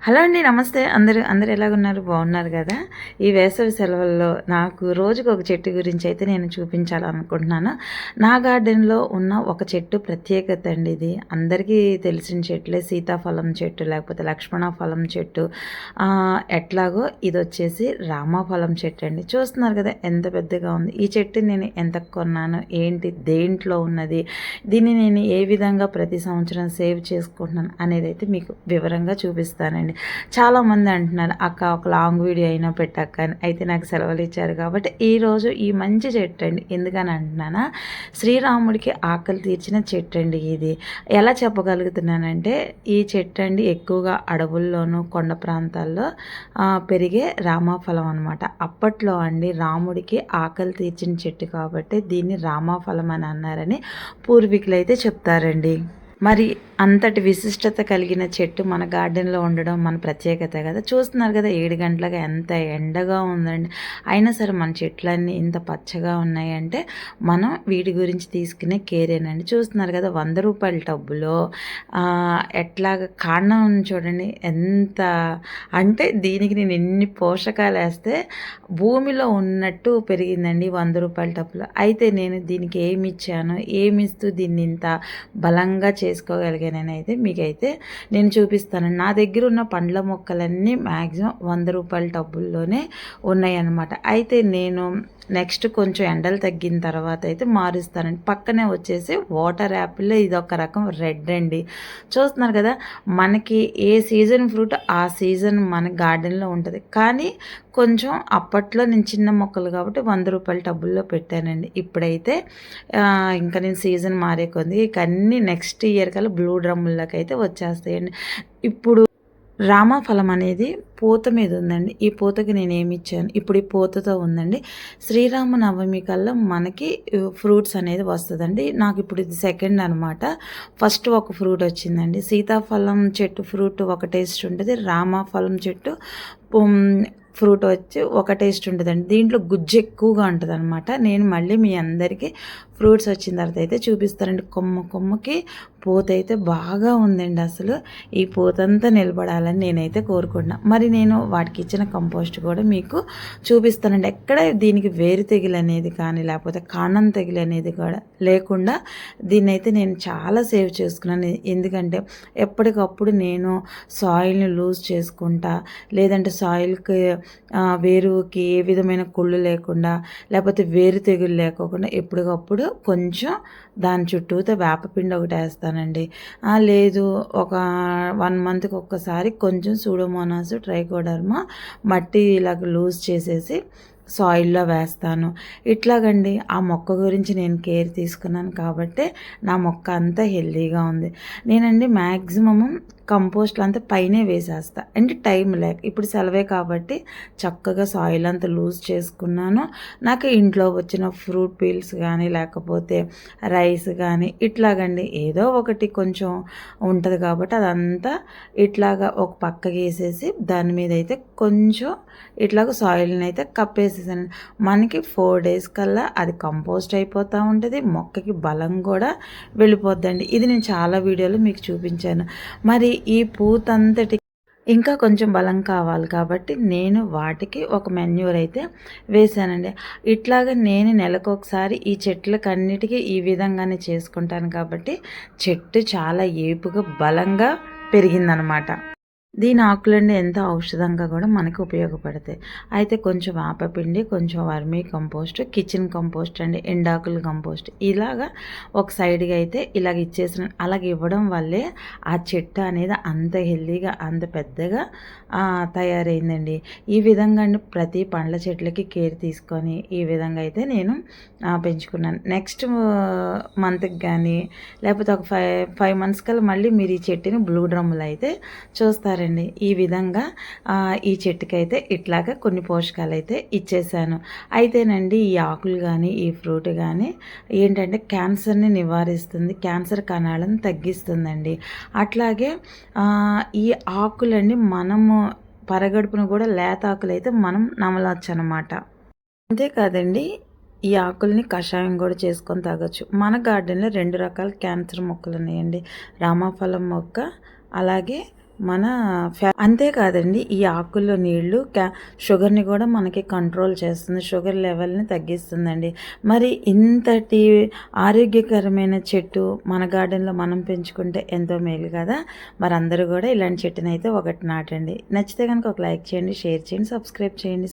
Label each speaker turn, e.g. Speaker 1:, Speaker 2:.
Speaker 1: Hello అండి. నమస్తే. అందరూ ఎలాగున్నారు? బాగున్నారు కదా! ఈ వేసవి సెలవుల్లో నాకు రోజుకొక చెట్టు గురించయితే నేను చూపించాలనుకుంటున్నాను. నా గార్డెన్‌లో ఉన్న ఒక చెట్టు ప్రత్యేకత అండి ఇది. అందరికీ తెలిసిన చెట్లే సీతాఫలం చెట్టు, లేకపోతే లక్ష్మణ ఫలం చెట్టు. ఎట్లాగో ఇదొచ్చేసి రామఫలం చెట్టండి. చూస్తున్నారు కదా ఎంత పెద్దగా ఉంది. ఈ చెట్టుని నేను ఎంతకు కొన్నాను, ఏంటి, దేంట్లో ఉన్నది, దీన్ని నేను ఏ విధంగా ప్రతి సంవత్సరం సేవ్ చేసుకుంటున్నాను అనేదైతే మీకు వివరంగా చూపిస్తానండి. చాలామంది అంటున్నారు, అక్క ఒక లాంగ్ వీడియో అయినా పెట్టక్క అని. అయితే నాకు సెలవులు ఇచ్చారు కాబట్టి ఈరోజు ఈ మంచి చెట్టు అండి. ఎందుకని అంటున్నానా, శ్రీరాముడికి ఆకలి తీర్చిన చెట్టు అండి ఇది. ఎలా చెప్పగలుగుతున్నానంటే, ఈ చెట్టు అండి ఎక్కువగా అడవుల్లోనూ కొండ ప్రాంతాల్లో పెరిగే రామఫలం అనమాట. అప్పట్లో అండి రాముడికి ఆకలి తీర్చిన చెట్టు కాబట్టి దీన్ని రామఫలం అని అన్నారని పూర్వీకులు అయితే చెప్తారండి. మరి అంతటి విశిష్టత కలిగిన చెట్టు మన గార్డెన్‌లో ఉండడం మన ప్రత్యేకత కదా! చూస్తున్నారు కదా 7 గంటలకి ఎంత ఎండగా ఉందండి. అయినా సరే మన చెట్లన్నీ ఇంత పచ్చగా ఉన్నాయంటే మనం వీటి గురించి తీసుకునే కేరేనండి. చూస్తున్నారు కదా రూ. 100 టబ్బులో ఎట్లాగా కాండం చూడండి ఎంత, అంటే దీనికి నేను ఎన్ని పోషకాలేస్తే భూమిలో ఉన్నట్టు పెరిగిందండి రూ. 100 టబ్బులో. అయితే నేను దీనికి ఏమిచ్చాను, ఏమిస్తూ దీన్ని ఇంత బలంగా చేసుకోగలిగానైతే మీకైతే నేను చూపిస్తాను. నా దగ్గర ఉన్న పండ్ల మొక్కలన్నీ మ్యాక్సిమం రూ. 100 టబ్బుల్లోనే ఉన్నాయన్నమాట. అయితే నేను నెక్స్ట్ కొంచెం ఎండలు తగ్గిన తర్వాత అయితే మారుస్తానండి. పక్కనే వచ్చేసి వాటర్ యాపిల్, ఇదొక రకం రెడ్ అండి. చూస్తున్నారు కదా, మనకి ఏ సీజన్ ఫ్రూట్ ఆ సీజన్ మన గార్డెన్లో ఉంటుంది. కానీ కొంచెం అప్పట్లో నేను చిన్న మొక్కలు కాబట్టి రూ. 100 టబ్బుల్లో పెట్టానండి. ఇప్పుడైతే ఇంకా నేను సీజన్ మారే కొద్ది ఇక అన్నీ నెక్స్ట్ ఇయర్ కల్లా బ్లూ డ్రమ్ముల్లోకి అయితే వచ్చేస్తాయండి. ఇప్పుడు రామఫలం అనేది పూత మీద ఉందండి. ఈ పూతకి నేనేమి ఇచ్చాను, ఇప్పుడు ఈ పూతతో ఉందండి. శ్రీరామనవమి కల్లా మనకి ఫ్రూట్స్ అనేది వస్తుందండి. నాకు ఇప్పుడు ఇది సెకండ్ అనమాట. ఫస్ట్ ఒక ఫ్రూట్ వచ్చిందండి. సీతాఫలం చెట్టు ఫ్రూట్ ఒక టేస్ట్ ఉంటుంది, రామఫలం చెట్టు ఫ్రూట్ వచ్చి ఒక టేస్ట్ ఉంటుందండి. దీంట్లో గుజ్జు ఎక్కువగా ఉంటుంది అనమాట. నేను మళ్ళీ మీ అందరికీ ఫ్రూట్స్ వచ్చిన తర్వాత అయితే చూపిస్తానండి. కొమ్మకి పూత అయితే బాగా ఉందండి. అసలు ఈ పూతంతా నిలబడాలని నేనైతే కోరుకుంటున్నా. మరి నేను వాటికి ఇచ్చిన కంపోస్ట్ కూడా మీకు చూపిస్తానండి. ఎక్కడ దీనికి వేరు తెగులు అనేది కానీ లేకపోతే కాండం తెగులు అనేది కూడా లేకుండా దీన్నైతే నేను చాలా సేవ్ చేసుకున్నాను. ఎందుకంటే ఎప్పటికప్పుడు నేను సాయిల్ని లూజ్ చేసుకుంటా, లేదంటే సాయిల్కి వేరుకి ఏ విధమైన కుళ్ళు లేకుండా, లేకపోతే వేరు తెగులు లేకోకుండా ఎప్పటికప్పుడు కొంచెం దాని చుట్టూతో వేపపిండి ఒకటి వేస్తానండి. లేదు ఒక 1 మంత్కి ఒక్కసారి కొంచెం సూడోమోనాస్, ట్రైకోడర్మా మట్టి ఇలాగ లూజ్ చేసేసి సాయిల్లో వేస్తాను. ఇట్లాగండి ఆ మొక్క గురించి నేను కేర్ తీసుకున్నాను కాబట్టి నా మొక్క అంతా హెల్తీగా ఉంది. నేనండి మ్యాక్సిమము కంపోస్ట్లు అంతా పైనే వేసేస్తా. అంటే టైం లేక ఇప్పుడు సెలవే కాబట్టి చక్కగా సాయిల్ అంతా లూజ్ చేసుకున్నాను. నాకు ఇంట్లో వచ్చిన ఫ్రూట్ పీల్స్ కానీ లేకపోతే రైస్ కానీ ఇట్లాగండి ఏదో ఒకటి కొంచెం ఉంటుంది కాబట్టి అదంతా ఇట్లాగా ఒక పక్కకి వేసేసి దాని మీద అయితే కొంచెం ఇట్లాగ సాయిల్ని అయితే కప్పేసేసాను. మనకి 4 డేస్ కల్లా అది కంపోస్ట్ అయిపోతూ ఉంటుంది, మొక్కకి బలం కూడా వెళ్ళిపోద్దండి. ఇది నేను చాలా వీడియోలో మీకు చూపించాను. మరి ఈ పూతంతటి ఇంకా కొంచెం బలం కావాలి కాబట్టి నేను వాటికి ఒక మెన్యూర్ అయితే వేసానండి. ఇట్లాగ నేను నెలకొకసారి ఈ చెట్లకన్నిటికీ ఈ విధంగానే చేసుకుంటాను కాబట్టి చెట్టు చాలా ఏపుగా బలంగా పెరిగిందనమాట. దీని ఆకులండి ఎంతో ఔషధంగా కూడా మనకు ఉపయోగపడతాయి. అయితే కొంచెం వేపపిండి, కొంచెం వర్మీ కంపోస్ట్, కిచెన్ కంపోస్ట్ అండి, ఎండాకుల కంపోస్ట్ ఇలాగా ఒక సైడ్గా అయితే ఇలాగ ఇచ్చేసిన. అలాగ ఇవ్వడం వల్లే ఆ చెట్టు అనేది అంత హెల్దీగా అంత పెద్దగా తయారైందండి. ఈ విధంగా అండి ప్రతి పండ్ల చెట్లకి కేర్ తీసుకొని ఈ విధంగా అయితే నేను పెంచుకున్నాను. నెక్స్ట్ మంత్కి కానీ లేకపోతే ఒక 5 మంత్స్ కల్లా మళ్ళీ మీరు ఈ చెట్టుని బ్లూ డ్రమ్ములు అయితే చూస్తారండి. ఈ విధంగా ఈ చెట్టుకైతే ఇట్లాగా కొన్ని పోషకాలు అయితే ఇచ్చేసాను. అయితేనండి ఈ ఆకులు కానీ ఈ ఫ్రూట్ కానీ ఏంటంటే క్యాన్సర్ని నివారిస్తుంది, క్యాన్సర్ కణాలను తగ్గిస్తుందండి. అట్లాగే ఈ ఆకులండి మనము పరగడుపున కూడా లేత ఆకులు అయితే మనం నమలవచ్చు అనమాట. అంతేకాదండి ఈ ఆకుల్ని కషాయం కూడా చేసుకొని తాగొచ్చు. మన గార్డెన్లో 2 రకాల క్యాన్సర్ మొక్కలు ఉన్నాయండి. రామఫలం మొక్క అలాగే మన అంతేకాదండి, ఈ ఆకుల్లో నీళ్లు షుగర్ని కూడా మనకి కంట్రోల్ చేస్తుంది, షుగర్ లెవెల్ని తగ్గిస్తుందండి. మరి ఇంతటి ఆరోగ్యకరమైన చెట్టు మన గార్డెన్లో మనం పెంచుకుంటే ఎంతో మేలు కదా. మరి అందరూ కూడా ఇలాంటి చెట్టునైతే ఒకటి నాటండి. నచ్చితే కనుక ఒక లైక్ చేయండి, షేర్ చేయండి, సబ్స్క్రైబ్ చేయండి.